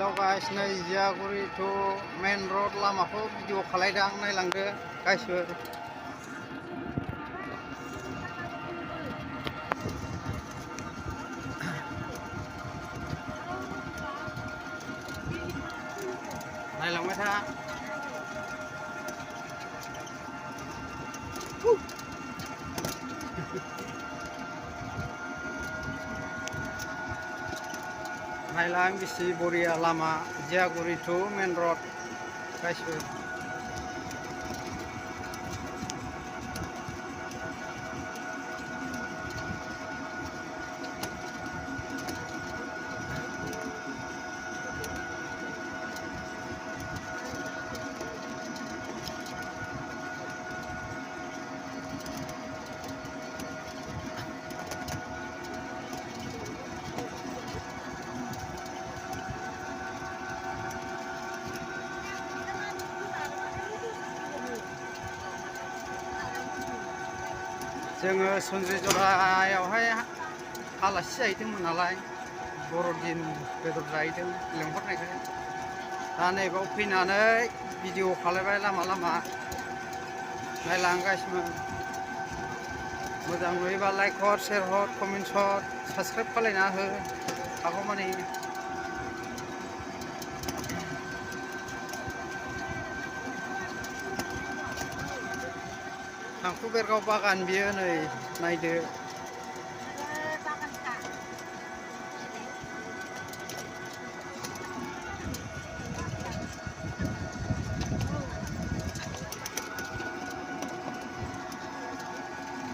हेल' guys नै जियागुरि two मेन रड लामाखौ video खालायदों आं नायलांदो गाइसफोर नायलांबाय था नायलां बेसे बरिया लामा जियागुरि टु मेन रड गाइसफोर जोङो सनज्रिजरायावहाय आलासि जाहैदोंमोन नालाय बर'दिन बेदर जाहैदों लेंहरनायखाय दा नैबाव फैनानै भिडिअ खालायबाय लामा लामा नायलांगासिनो मोजां नुयोबा लाइक हर शेयार हर कमेन्ट हर साबस्क्राइब खालायना हो हागौमानि थांखु बेरगाव बागान बियो नै नायदो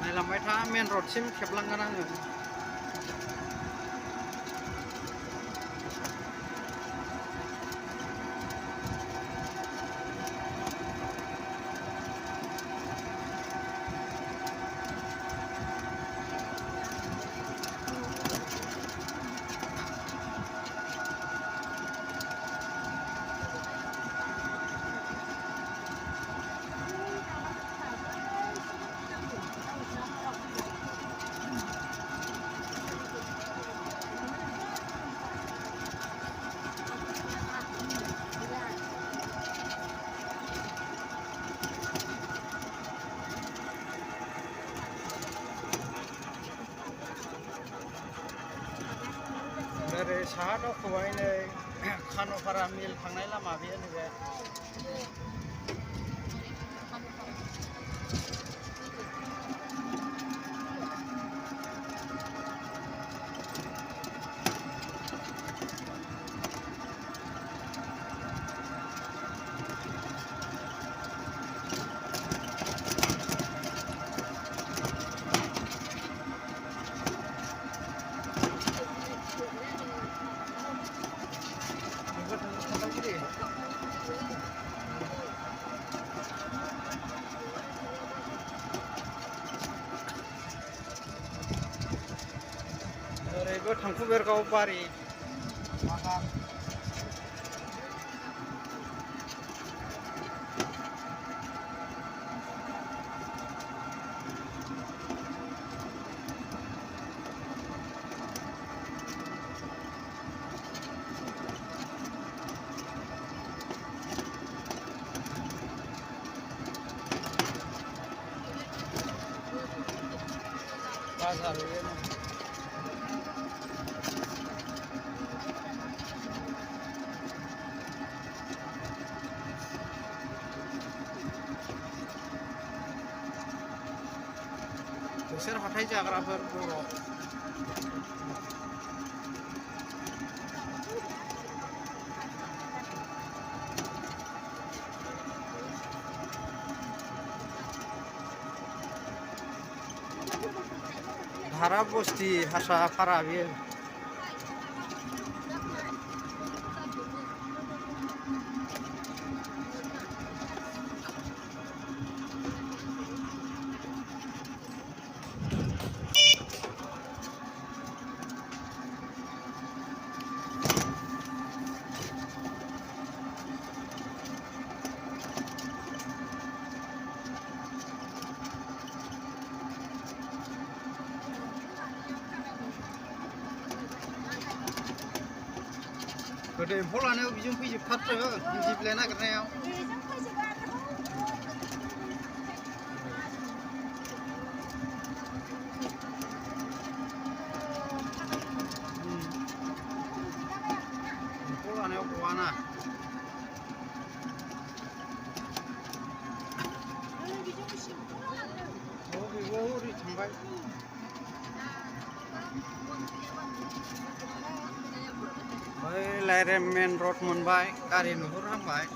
नायलांबाय था मेन रडसिम खेबलांगोन आङो ओरै साहा दावखोबाय नै खान'फारा मिल थांनाय लामा बेयो नैबे ओरैबो थांखु बेरगाव बारि बागान बाजार बेयो बिसोर हाथाय जाग्राफोर बर' धारा बस्ति हारसाफारा बेयो गोदो एम्फौ लानायाव बिजों फैजोबथारथ्रो इन्दि बिलाइ नागिरनायाव एम्फौ लानायाव गवाना बेबो ओरै थांबाय बै लाइरेम मेन रड मोनबाय गारि नुहुरहांबाय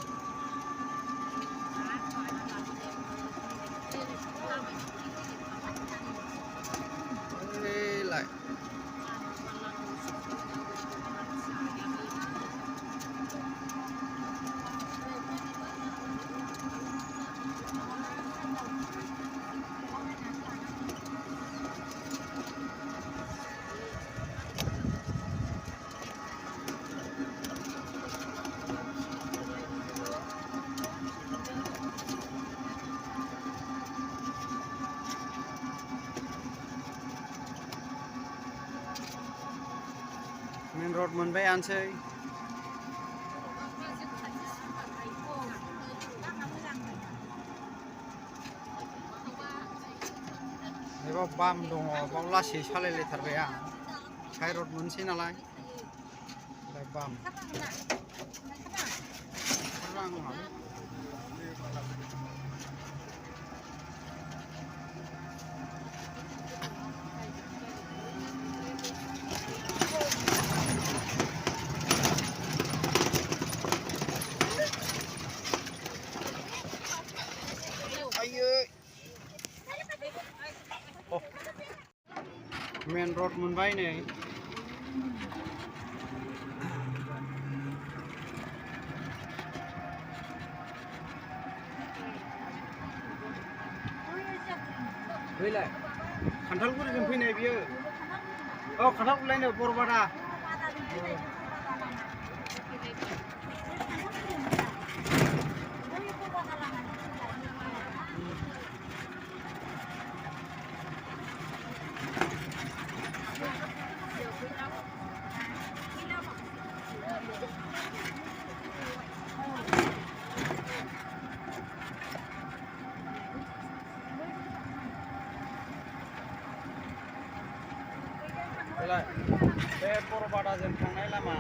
लाय मेन रड मोनबायानोसै बेयाव बाम दङ बाव लासै सालायलायथारबाय आं हाइ रड मोनसै नालाय बाम मेन रड मोनबाय नै बैलाय खान्थालगुरिजों फैनाय बियो औ खान्थालगुरिलायनो बरबादा बे बरबादाजों थांनाय लामा